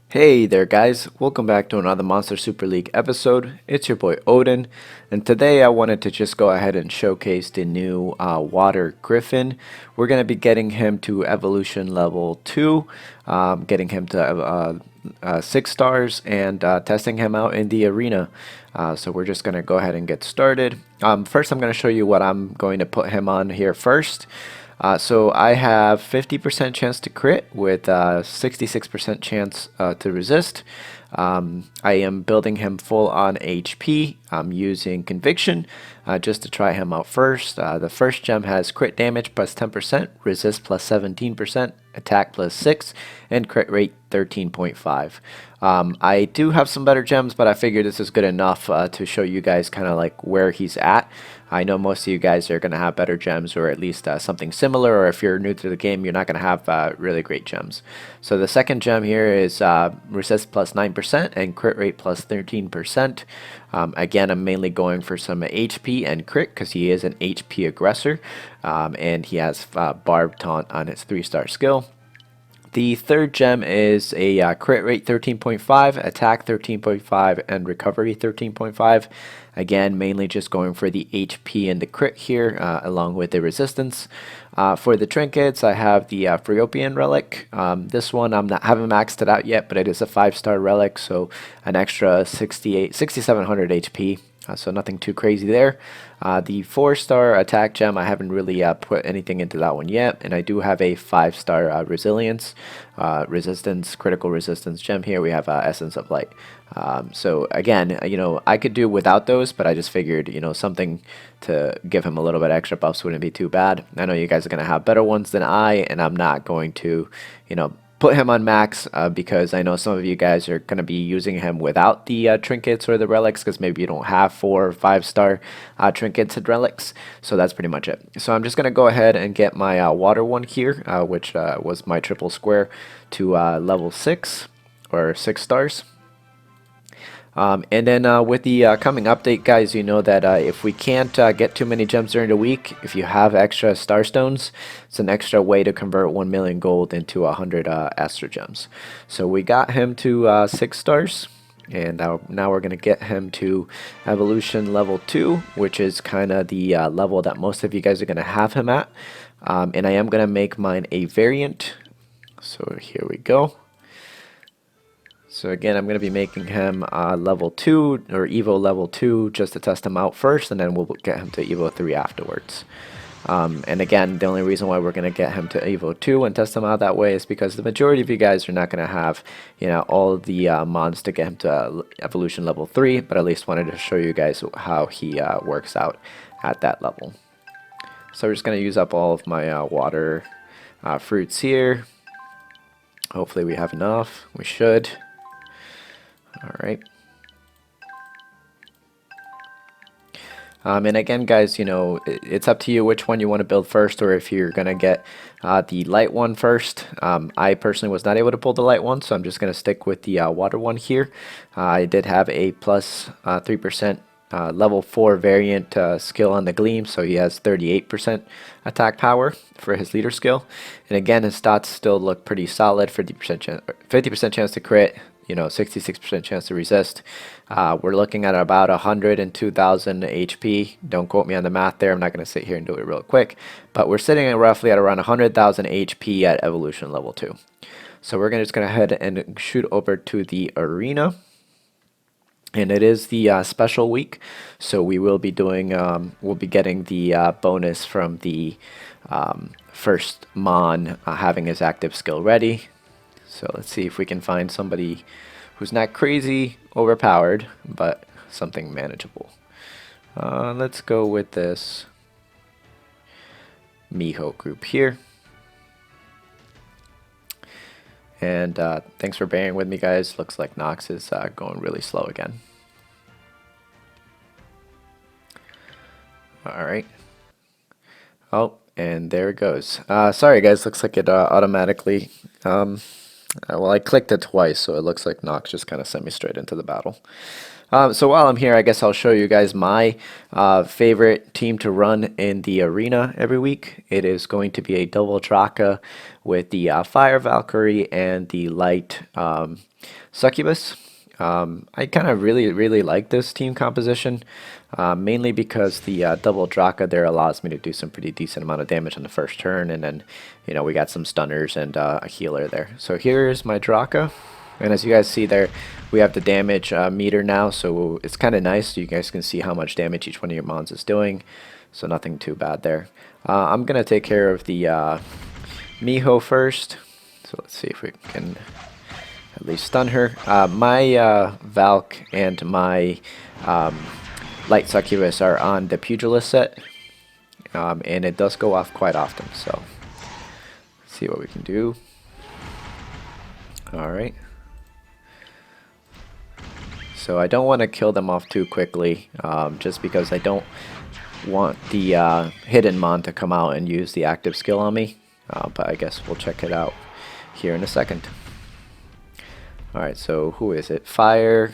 Hey there guys, welcome back to another Monster Super League episode. It's your boy Odin, and today I wanted to just go ahead and showcase the new Water Griffin. We're going to be getting him to Evolution Level 2, getting him to 6 stars, and testing him out in the arena. So we're just going to go ahead and get started. First I'm going to show you what I'm going to put him on here first. So I have 50% chance to crit with 66% chance to resist. I am building him full on HP. I'm using Conviction just to try him out first. The first gem has crit damage plus 10%, resist plus 17%, attack plus 6, and crit rate 13.5. I do have some better gems, but I figured this is good enough to show you guys kind of like where he's at. I know most of you guys are going to have better gems or at least something similar, or if you're new to the game, you're not going to have really great gems. So the second gem here is resist plus 9% and crit rate plus 13%. Again, I'm mainly going for some HP and crit because he is an HP aggressor, and he has Barb Taunt on his 3-star skill. The third gem is a crit rate 13.5, attack 13.5, and recovery 13.5. Again, mainly just going for the HP and the crit here, along with the resistance. For the trinkets, I have the Friopian relic. This one haven't maxed it out yet, but it is a 5-star relic, so an extra 6,700 HP. So nothing too crazy there. The 4-star attack gem, I haven't really put anything into that one yet, and I do have a 5-star resilience, critical resistance gem here. We have Essence of Light. So again, I could do without those, but I just figured, something to give him a little bit extra buffs wouldn't be too bad. I know you guys are going to have better ones than I, and I'm not going to, put him on max because I know some of you guys are going to be using him without the trinkets or the relics because maybe you don't have 4 or 5-star trinkets and relics. So that's pretty much it. So I'm just going to go ahead and get my water one here, which was my triple square, to level 6 or 6 stars. And then with the coming update, guys, you know that if we can't get too many gems during the week, if you have extra star stones, it's an extra way to convert 1 million gold into 100 Astro gems. So we got him to 6 stars. And now we're going to get him to Evolution Level 2, which is kind of the level that most of you guys are going to have him at. And I am going to make mine a variant. So here we go. So again, I'm going to be making him level 2 or Evo level 2 just to test him out first, and then we'll get him to Evo 3 afterwards. And again, the only reason why we're going to get him to Evo 2 and test him out that way is because the majority of you guys are not going to have, all the mons to get him to Evolution level 3, but at least wanted to show you guys how he works out at that level. So we're just going to use up all of my water fruits here. Hopefully we have enough. We should. Alright. And again, guys, it's up to you which one you want to build first, or if you're going to get the light one first. I personally was not able to pull the light one, so I'm just going to stick with the water one here. I did have a plus 3% level 4 variant skill on the Gleems, so he has 38% attack power for his leader skill. And again, his stats still look pretty solid. 50% chance to crit, 66% chance to resist. We're looking at about 102,000 HP. Don't quote me on the math there. I'm not going to sit here and do it real quick. But we're sitting at roughly at around 100,000 HP at Evolution Level 2. So we're just going to head and shoot over to the arena. And it is the special week, so we will be doing, we'll be getting the bonus from the first Mon having his active skill ready. So let's see if we can find somebody who's not crazy overpowered, but something manageable. Let's go with this Miho group here. And thanks for bearing with me, guys. Looks like Nox is going really slow again. Alright. Oh, and there it goes. Sorry, guys. Looks like it automatically Well, I clicked it twice, so it looks like Nox just kind of sent me straight into the battle. So while I'm here, I guess I'll show you guys my favorite team to run in the arena every week. It is going to be a double Draka with the Fire Valkyrie and the Light Succubus. I kind of really like this team composition, mainly because the double Draka there allows me to do some pretty decent amount of damage on the first turn, and then, you know, we got some stunners and a healer there. So here's my Draka, and as you guys see there, we have the damage meter now, so it's kind of nice. So you guys can see how much damage each one of your mons is doing, so nothing too bad there. I'm going to take care of the Miho first, so let's see if we can at least stun her. My Valk and my Light Succubus are on the Pugilist set, and it does go off quite often, so let's see what we can do. Alright. So I don't want to kill them off too quickly, just because I don't want the hidden mon to come out and use the active skill on me, but I guess we'll check it out here in a second. Alright, so who is it? Fire,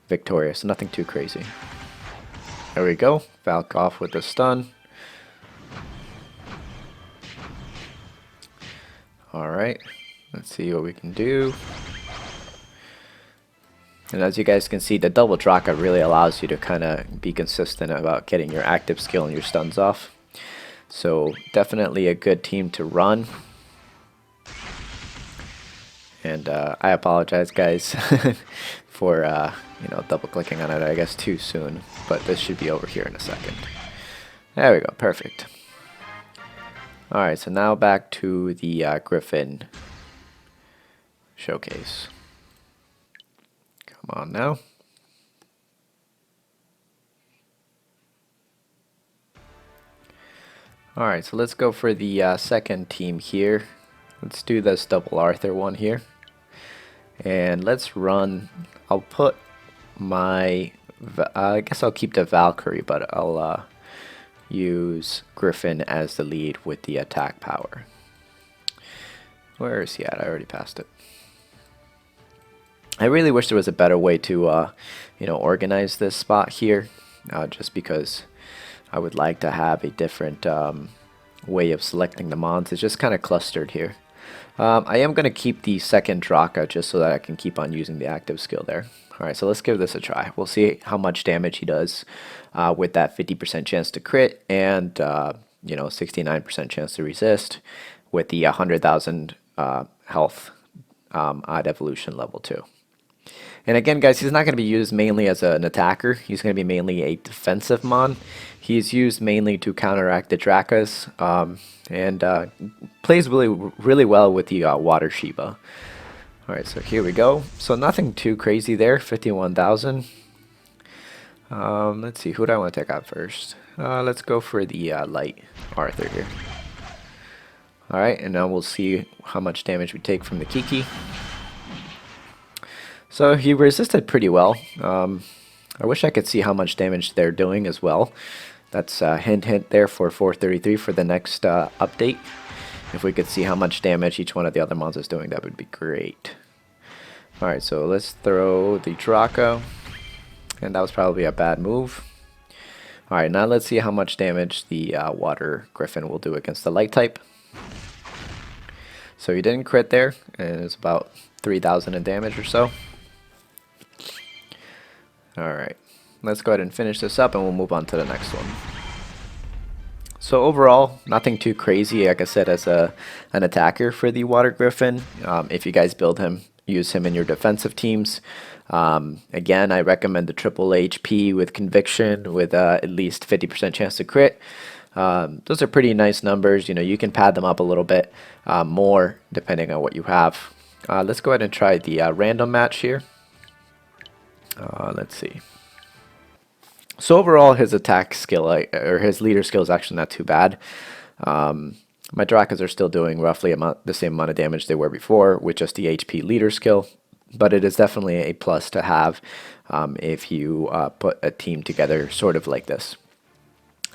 Victoria, so nothing too crazy. There we go, Valk off with the stun. Alright, let's see what we can do. And as you guys can see, the double Draka really allows you to kind of be consistent about getting your active skill and your stuns off. So definitely a good team to run. And I apologize, guys, for you know, double clicking on it, I guess, too soon. But this should be over here in a second. There we go, perfect. Alright, so now back to the Griffin showcase. Come on now. Alright, so let's go for the second team here. Let's do this double Arthur one here. And let's run, I'll put my, I guess I'll keep the Valkyrie, but I'll use Griffin as the lead with the attack power. Where is he at? I already passed it. I really wish there was a better way to, you know, organize this spot here, just because I would like to have a different way of selecting the mons. It's just kind of clustered here. I am going to keep the second Draka just so that I can keep on using the active skill there. Alright, so let's give this a try. We'll see how much damage he does with that 50% chance to crit and, you know, 69% chance to resist with the 100,000 health odd evolution level 2. And again, guys, he's not going to be used mainly as an attacker. He's going to be mainly a defensive mon. He's used mainly to counteract the Drakas, and plays really well with the Water Shiva. Alright, so here we go. So nothing too crazy there, 51,000. Let's see, who do I want to take out first? Let's go for the Light Arthur here. Alright, and now we'll see how much damage we take from the Kiki. So he resisted pretty well. I wish I could see how much damage they're doing as well. That's hint there for 433 for the next update. If we could see how much damage each one of the other mons is doing, that would be great. Alright, so let's throw the Draka. And that was probably a bad move. Alright, now let's see how much damage the Water Griffin will do against the Light type. So he didn't crit there, and it's about 3,000 in damage or so. Alright, let's go ahead and finish this up and we'll move on to the next one. So overall, nothing too crazy, like I said, as an attacker for the Water Griffin. If you guys build him, use him in your defensive teams. Again, I recommend the triple HP with Conviction with at least 50% chance to crit. Those are pretty nice numbers. You know, you can pad them up a little bit more depending on what you have. Let's go ahead and try the random match here. Let's see. So overall, his attack skill, or his leader skill, is actually not too bad. My Drakas are still doing roughly the same amount of damage they were before with just the HP leader skill, but it is definitely a plus to have if you put a team together sort of like this.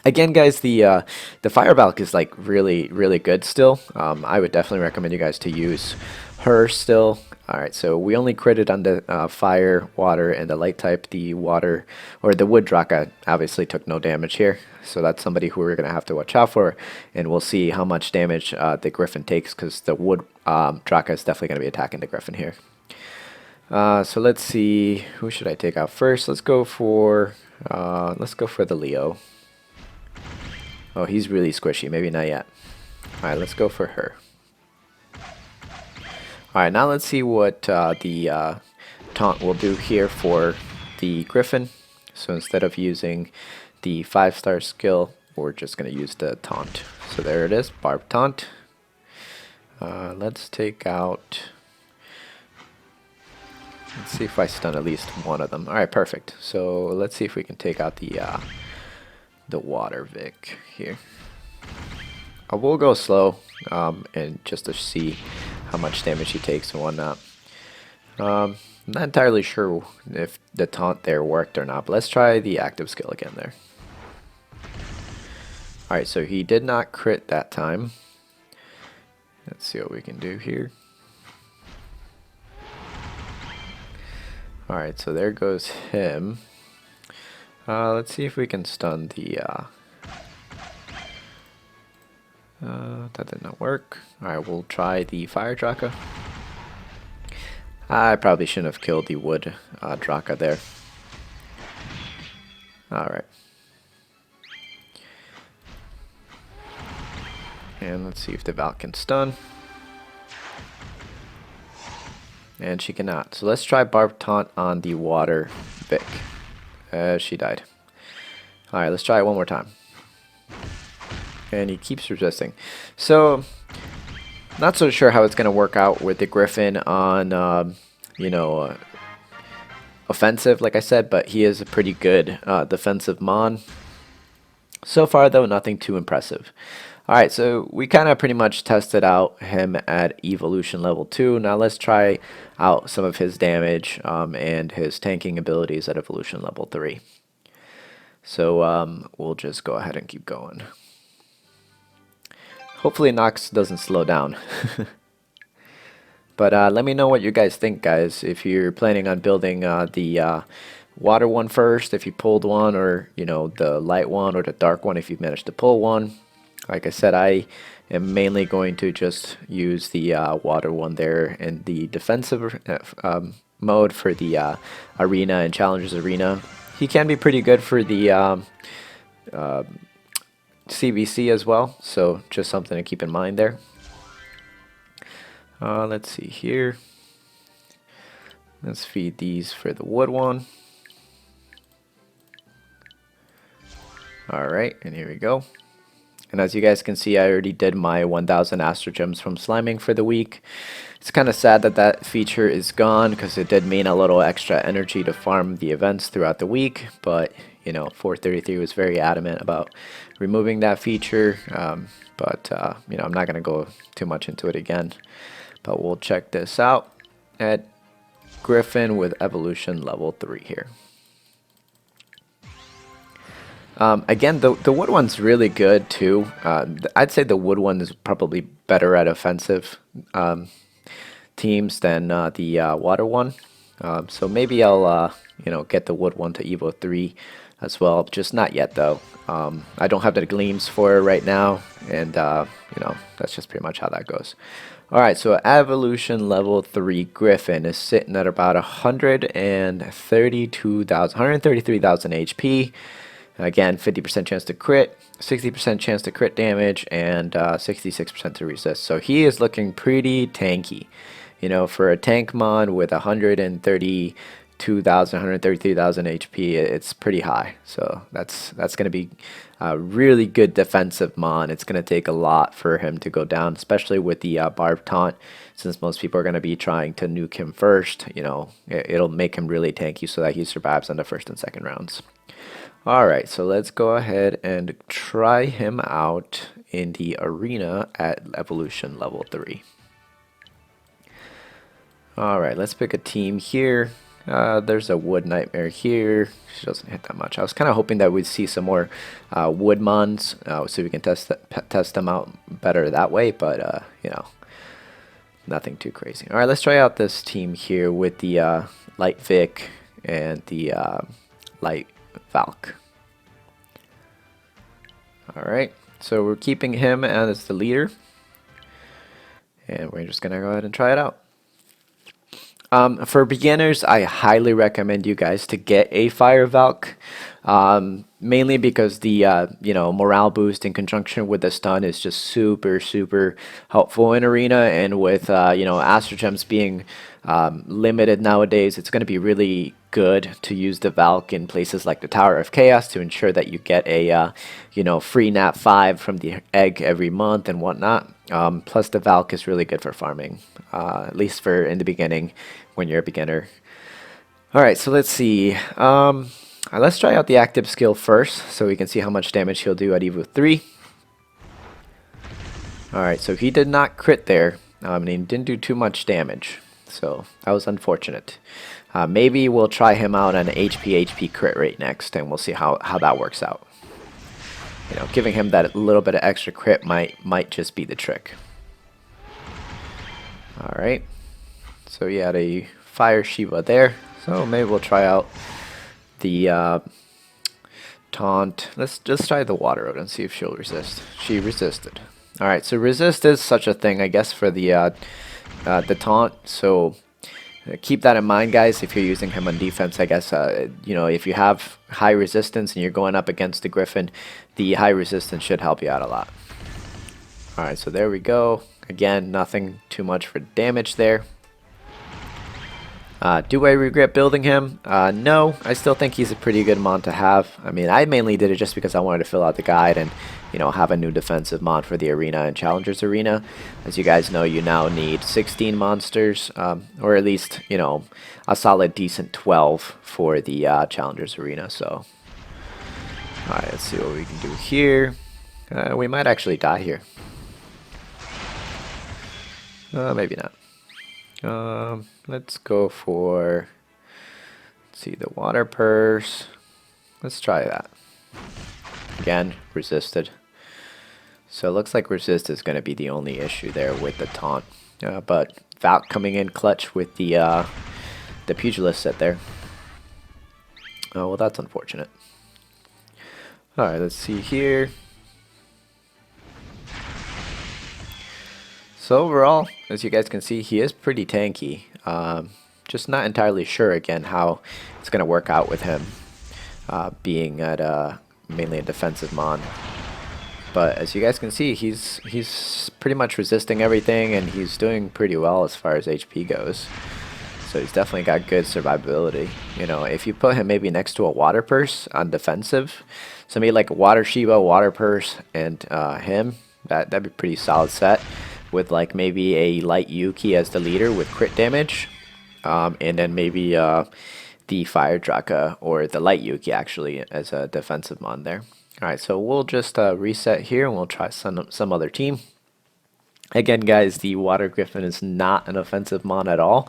Again, guys, the fire balk is like really good still. I would definitely recommend you guys to use her still. All right, so we only critted on the fire, water, and the light type. The water or the wood Draka obviously took no damage here, so that's somebody who we're gonna have to watch out for, and we'll see how much damage the Griffin takes because the wood Draka is definitely gonna be attacking the Griffin here. So let's see, who should I take out first? Let's go for the Leo. Oh, he's really squishy. Maybe not yet. All right, let's go for her. All right, now let's see what the Taunt will do here for the Griffin. So instead of using the 5-star skill, we're just going to use the Taunt. So there it is, Barb Taunt. Let's take out... Let's see if I stun at least one of them. All right, perfect. So let's see if we can take out the Water Vic here. I will go slow and just to see how much damage he takes and whatnot. I'm not entirely sure if the taunt there worked or not, but let's try the active skill again there. Alright, so he did not crit that time. Let's see what we can do here. Alright, so there goes him. Let's see if we can stun the... that did not work. Alright, we'll try the Fire Draka. I probably shouldn't have killed the Wood Draka there. Alright. And let's see if the Val can stun. And she cannot. So let's try Barb Taunt on the Water Vic. She died. Alright, let's try it one more time. And he keeps resisting. So, not so sure how it's going to work out with the Griffin on, you know, offensive, like I said, but he is a pretty good defensive mon. So far, though, nothing too impressive. Alright, so we kind of pretty much tested out him at evolution level 2. Now let's try out some of his damage and his tanking abilities at evolution level 3. So we'll just go ahead and keep going. Hopefully Nox doesn't slow down. But let me know what you guys think, guys. If you're planning on building the water one first, if you pulled one, or you know, the light one or the dark one if you've managed to pull one. Like I said, I am mainly going to just use the water one there in the defensive mode for the arena and challengers arena. He can be pretty good for the CVC as well, so just something to keep in mind there. Let's see here. Let's feed these for the wood one. Alright, and here we go. And as you guys can see, I already did my 1000 Astro Gems from Sliming for the week. It's kind of sad that that feature is gone because it did mean a little extra energy to farm the events throughout the week. But, you know, 433 was very adamant about removing that feature. You know, I'm not going to go too much into it again. But we'll check this out at Griffin with Evolution level 3 here. Again, the wood one's really good too. I'd say the wood one is probably better at offensive teams than the water one. So maybe I'll you know, get the wood one to Evo 3 as well. Just not yet though. I don't have the Gleems for it right now, and you know, that's just pretty much how that goes. Alright, so Evolution level 3 Griffin is sitting at about 133,000 HP. Again, 50% chance to crit, 60% chance to crit damage, and 66% to resist. So he is looking pretty tanky. You know, for a tank mon with 133,000 HP, it's pretty high. So that's going to be a really good defensive mon. It's going to take a lot for him to go down, especially with the Barb Taunt, since most people are going to be trying to nuke him first. You know, it'll make him really tanky so that he survives on the first and second rounds. Alright, so let's go ahead and try him out in the arena at Evolution level 3. Alright, let's pick a team here. There's a wood nightmare here. She doesn't hit that much. I was kind of hoping that we'd see some more wood mons, so we can test them out better that way. But you know, nothing too crazy. All right, let's try out this team here with the light Vic and the light Valk. All right, so we're keeping him as the leader, and we're just gonna go ahead and try it out. For beginners, I highly recommend you guys to get a Fire Valk, mainly because the you know, morale boost in conjunction with the stun is just super helpful in arena, and with you know, Astro Gems being limited nowadays, it's going to be really good to use the Valk in places like the Tower of Chaos to ensure that you get a you know, free nat 5 from the egg every month and whatnot. Plus the Valk is really good for farming, at least for in the beginning when you're a beginner. Alright, so let's see. Let's try out the active skill first so we can see how much damage he'll do at Evo 3. Alright, so he did not crit there, and he didn't do too much damage, so that was unfortunate. Maybe we'll try him out on HP crit rate next, and we'll see how that works out. You know, giving him that little bit of extra crit might just be the trick. Alright, so he had a Fire Shiva there, so maybe we'll try out the Taunt. Let's just try the Water Road and see if she'll resist. She resisted. Alright, so resist is such a thing, I guess, for the Taunt, so keep that in mind, guys, if you're using him on defense. I guess, you know, if you have high resistance and you're going up against the Griffin, the high resistance should help you out a lot. Alright, so there we go. Again, nothing too much for damage there. Do I regret building him? No, I still think he's a pretty good mon to have. I mean, I mainly did it just because I wanted to fill out the guide and, you know, have a new defensive mon for the arena and Challengers Arena. As you guys know, you now need 16 monsters, or at least, you know, a solid decent 12 for the Challengers Arena. So, alright, let's see what we can do here. We might actually die here. Maybe not. Let's go for, let's see, the Water Purse. Let's try that. Again, resisted. So it looks like resist is going to be the only issue there with the Taunt. But Valk coming in clutch with the Pugilist set there. Oh, well, that's unfortunate. Alright, let's see here. So overall, as you guys can see, he is pretty tanky. Just not entirely sure, again, how it's going to work out with him being at mainly a defensive mon. But as you guys can see, he's pretty much resisting everything, and he's doing pretty well as far as HP goes. So he's definitely got good survivability. You know, if you put him maybe next to a Water Purse on defensive, so maybe like a Water Shiva, Water Purse, and him, that'd be a pretty solid set. With like maybe a light Yuki as the leader with crit damage, and then maybe the Fire Draka or the light Yuki actually as a defensive mon there. Alright, so we'll just reset here and we'll try some other team. Again, guys, the Water Griffin is not an offensive mon at all.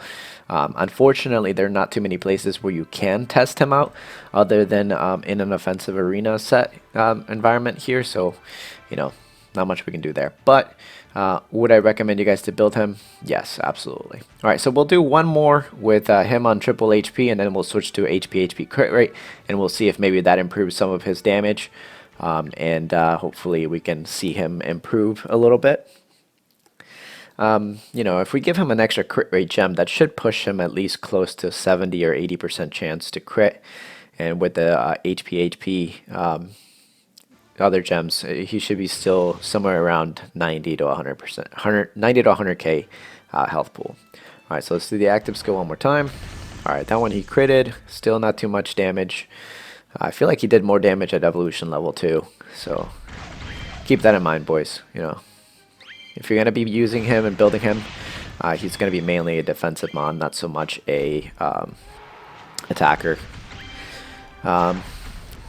Unfortunately, there are not too many places where you can test him out other than in an offensive arena set environment here, so you know, not much we can do there. But would I recommend you guys to build him? Yes, absolutely. Alright, so we'll do one more with him on triple HP, and then we'll switch to HP crit rate, and we'll see if maybe that improves some of his damage, and hopefully we can see him improve a little bit. You know, if we give him an extra crit rate gem, that should push him at least close to 70 or 80% chance to crit, and with the HP other gems, he should be still somewhere around 90 to 100%, 90 to 100k health pool. Alright, so let's do the active skill one more time. Alright, that one he critted, still not too much damage. I feel like he did more damage at evolution level 2, so keep that in mind, boys. You know, if you're going to be using him and building him, he's going to be mainly a defensive mon, not so much a attacker.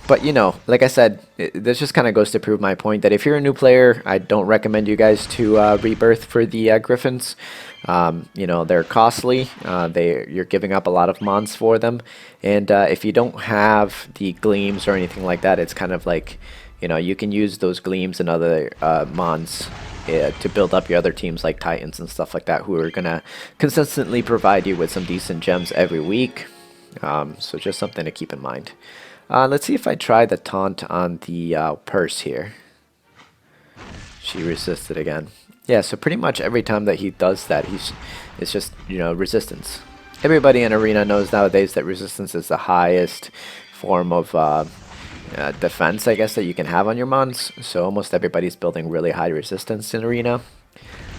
But you know, like I said, this just kind of goes to prove my point that if you're a new player, I don't recommend you guys to rebirth for the Griffins. You know, they're costly. You're giving up a lot of mons for them, and if you don't have the Gleems or anything like that, it's kind of like, you know, you can use those Gleems and other mons to build up your other teams like Titans and stuff like that, who are gonna consistently provide you with some decent gems every week. So just something to keep in mind. Let's see if I try the taunt on the purse here. She resisted again. Yeah, so pretty much every time that he does that, it's just, you know, resistance. Everybody in Arena knows nowadays that resistance is the highest form of defense, I guess, that you can have on your mons. So almost everybody's building really high resistance in Arena.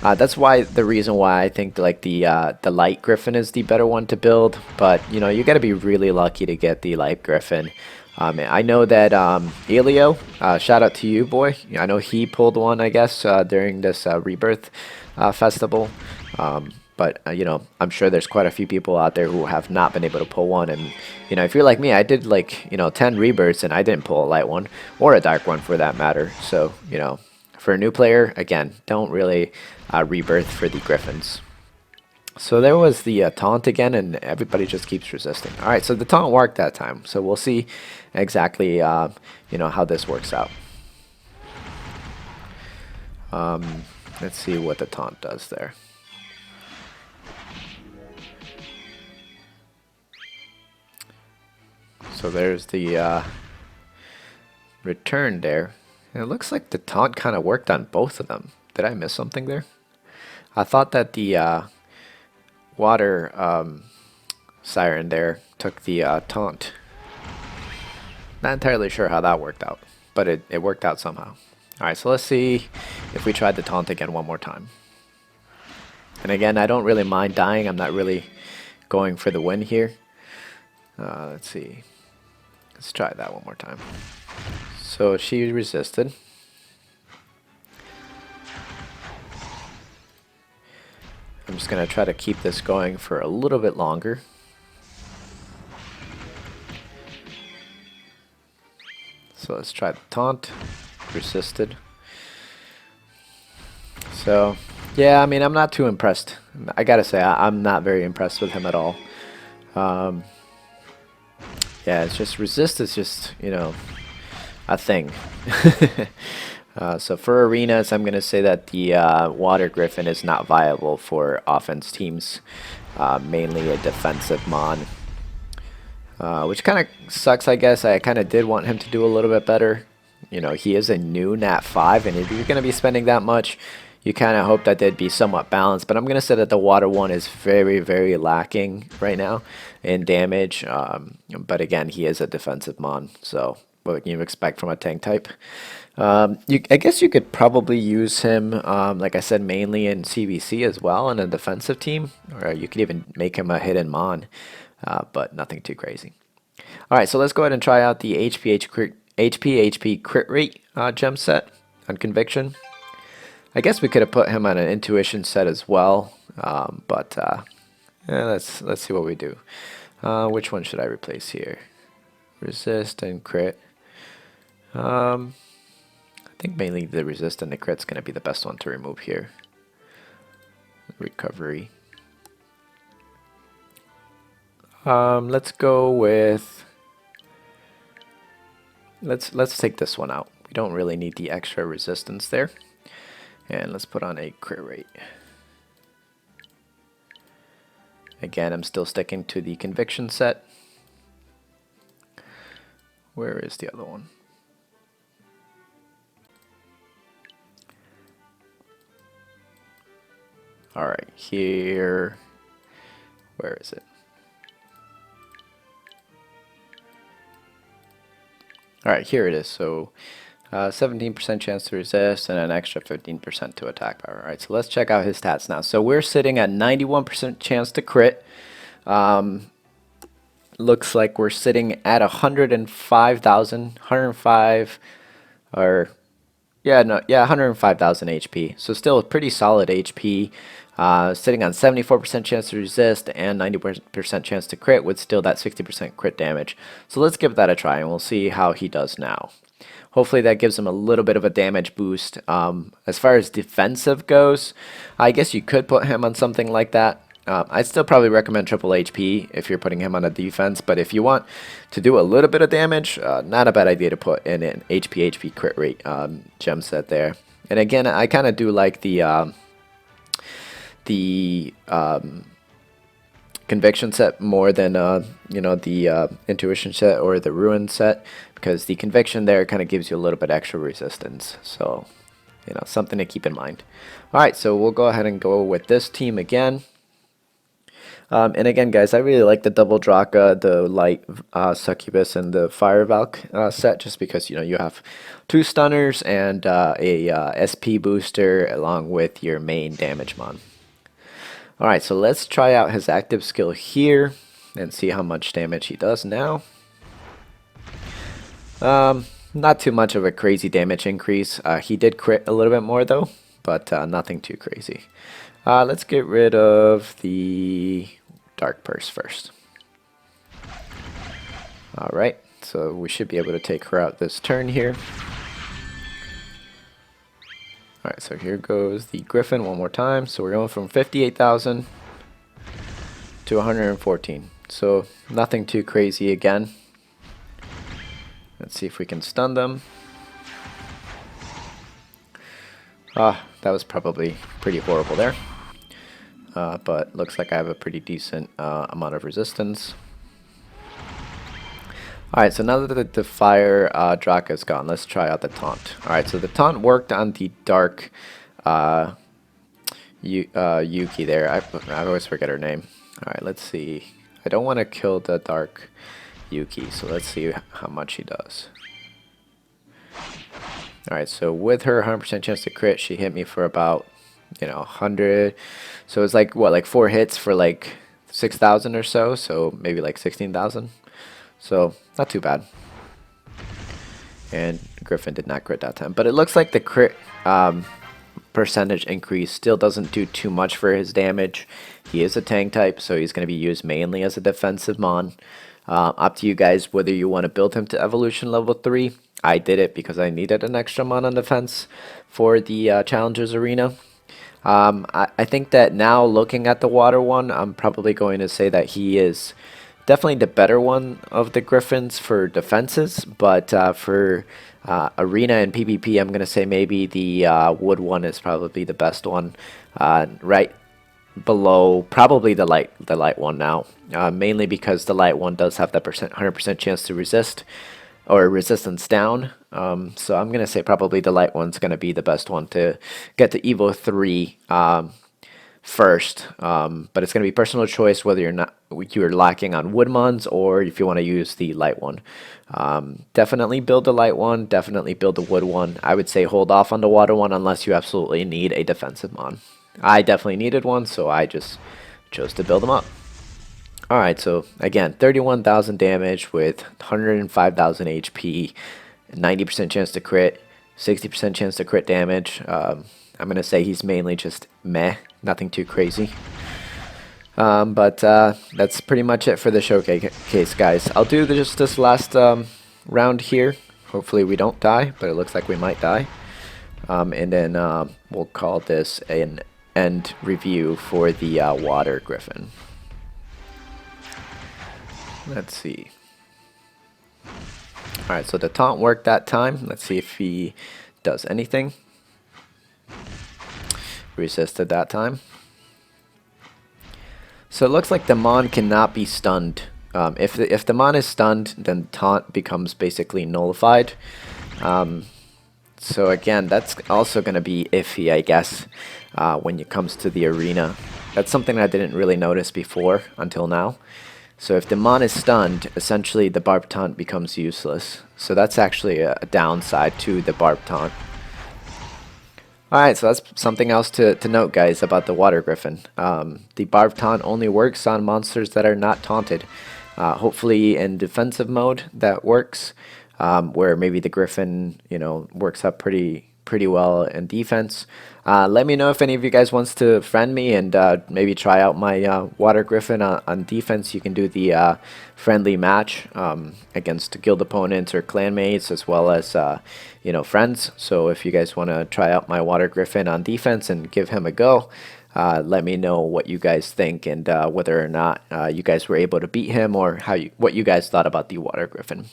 That's why the reason why I think like the light Griffin is the better one to build. But you know, you got to be really lucky to get the light Griffin. I know that Elio, shout out to you, boy. I know he pulled one, I guess, during this rebirth festival. But you know, I'm sure there's quite a few people out there who have not been able to pull one. And you know, if you're like me, I did like, you know, 10 rebirths and I didn't pull a light one or a dark one for that matter. So you know, for a new player, again, don't really rebirth for the Griffins. So there was the taunt again, and everybody just keeps resisting. All right, so the taunt worked that time. So we'll see exactly, you know, how this works out. Let's see what the taunt does there. So there's the return there. And it looks like the taunt kind of worked on both of them. Did I miss something there? I thought that the water siren there took the taunt. Not entirely sure how that worked out, but it worked out somehow. Alright, so let's see if we tried the taunt again one more time. And again, I don't really mind dying. I'm not really going for the win here. Let's see. Let's try that one more time. So she resisted. I'm just going to try to keep this going for a little bit longer. So let's try the taunt. Resisted. So, yeah, I mean, I'm not too impressed. I gotta say, I'm not very impressed with him at all. Yeah, it's just resist is just, you know, a thing. So for arenas, I'm going to say that the Water Griffin is not viable for offense teams, mainly a defensive mon, which kind of sucks, I guess. I kind of did want him to do a little bit better. You know, he is a new Nat 5, and if you're going to be spending that much, you kind of hope that they'd be somewhat balanced. But I'm going to say that the Water one is very, very lacking right now in damage. But again, he is a defensive mon, so what can you expect from a tank type? I guess you could probably use him, like I said, mainly in CVC as well in a defensive team, or you could even make him a hidden mon, but nothing too crazy. All right, so let's go ahead and try out the HP crit rate gem set on Conviction. I guess we could have put him on an intuition set as well, but yeah, let's see what we do. Which one should I replace here? Resist and crit. I think mainly the resist and the crit's going to be the best one to remove here. Recovery. Let's go with. Let's take this one out. We don't really need the extra resistance there. And let's put on a crit rate. Again, I'm still sticking to the Conviction set. Where is the other one? Alright, here. Where is it? Alright, here it is. So 17% chance to resist and an extra 15% to attack power. Alright, so let's check out his stats now. So we're sitting at 91% chance to crit. Looks like we're sitting at 105,000 or 105,000 HP. So still a pretty solid HP. Sitting on 74% chance to resist and 90% chance to crit with still that 60% crit damage. So let's give that a try and we'll see how he does now. Hopefully that gives him a little bit of a damage boost. As far as defensive goes, I guess you could put him on something like that. I'd still probably recommend triple HP if you're putting him on a defense, but if you want to do a little bit of damage, not a bad idea to put in an HP crit rate gem set there. And again, I kind of do like the conviction set more than you know, the intuition set or the ruin set, because the conviction there kind of gives you a little bit extra resistance. So, you know, something to keep in mind. All right, so we'll go ahead and go with this team again. And again, guys, I really like the double Draka, the light succubus, and the fire Valk set, just because, you know, you have 2 stunners and a SP booster along with your main damage mon. All right, so let's try out his active skill here and see how much damage he does now. Not too much of a crazy damage increase. He did crit a little bit more though, but nothing too crazy. Let's get rid of the Dark Purse first. Alright, so we should be able to take her out this turn here. Alright, so here goes the Griffin one more time. So we're going from 58,000 to 114. So nothing too crazy again. Let's see if we can stun them. That was probably pretty horrible there. But looks like I have a pretty decent amount of resistance. Alright, so now that the fire Draka is gone, let's try out the taunt. Alright, so the taunt worked on the dark Yuki there. I always forget her name. Alright, let's see. I don't want to kill the dark Yuki, so let's see how much she does. Alright, so with her 100% chance to crit, she hit me for about, you know, 100. So it's like, what, like 4 hits for like 6,000 or so, so maybe like 16,000. So not too bad. And Griffin did not crit that time, but it looks like the crit percentage increase still doesn't do too much for his damage. He is a tank type, so he's going to be used mainly as a defensive mon. Up to you guys whether you want to build him to evolution level 3. I did it because I needed an extra mon on defense for the Challengers Arena. I think that now looking at the water one, I'm probably going to say that he is definitely the better one of the Griffins for defenses, but for Arena and PvP, I'm going to say maybe the wood one is probably the best one, right below probably the light one now, mainly because the light one does have that 100% chance to resist or resistance down. So I'm going to say probably the light one's going to be the best one to get to Evo 3 first. But it's going to be personal choice whether you're lacking on Woodmons or if you want to use the light one. Definitely build the light one, definitely build the wood one. I would say hold off on the water one unless you absolutely need a defensive mon. I definitely needed one, so I just chose to build them up. Alright, so again, 31,000 damage with 105,000 HP, 90% chance to crit, 60% chance to crit damage. I'm going to say he's mainly just meh, nothing too crazy. But that's pretty much it for the showcase, guys. I'll do just this last round here. Hopefully we don't die, but it looks like we might die. And then we'll call this an end review for the Water Griffin. Let's see. Alright, so the taunt worked that time. Let's see if he does anything. Resisted that time. So it looks like the mon cannot be stunned. If the mon is stunned, then taunt becomes basically nullified. So again, that's also going to be iffy, I guess, when it comes to the arena. That's something I didn't really notice before until now. So if the mon is stunned, essentially the barb taunt becomes useless. So that's actually a downside to the barb taunt. Alright, so that's something else to note, guys, about the Water Griffin. The barb taunt only works on monsters that are not taunted. Hopefully in defensive mode that works, where maybe the Griffin, you know, works up pretty pretty well in defense. Let me know if any of you guys wants to friend me and maybe try out my Water Griffin on defense. You can do the friendly match against guild opponents or clanmates, as well as you know, friends. So if you guys want to try out my Water Griffin on defense and give him a go, let me know what you guys think, and whether or not you guys were able to beat him, or what you guys thought about the Water Griffin.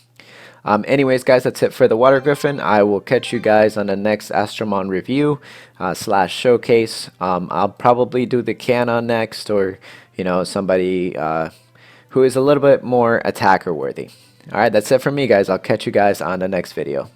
Anyways, guys, that's it for the Water Griffin. I will catch you guys on the next Astromon review slash showcase. I'll probably do the Canon next, or you know, somebody who is a little bit more attacker worthy. All right, that's it for me, guys. I'll catch you guys on the next video.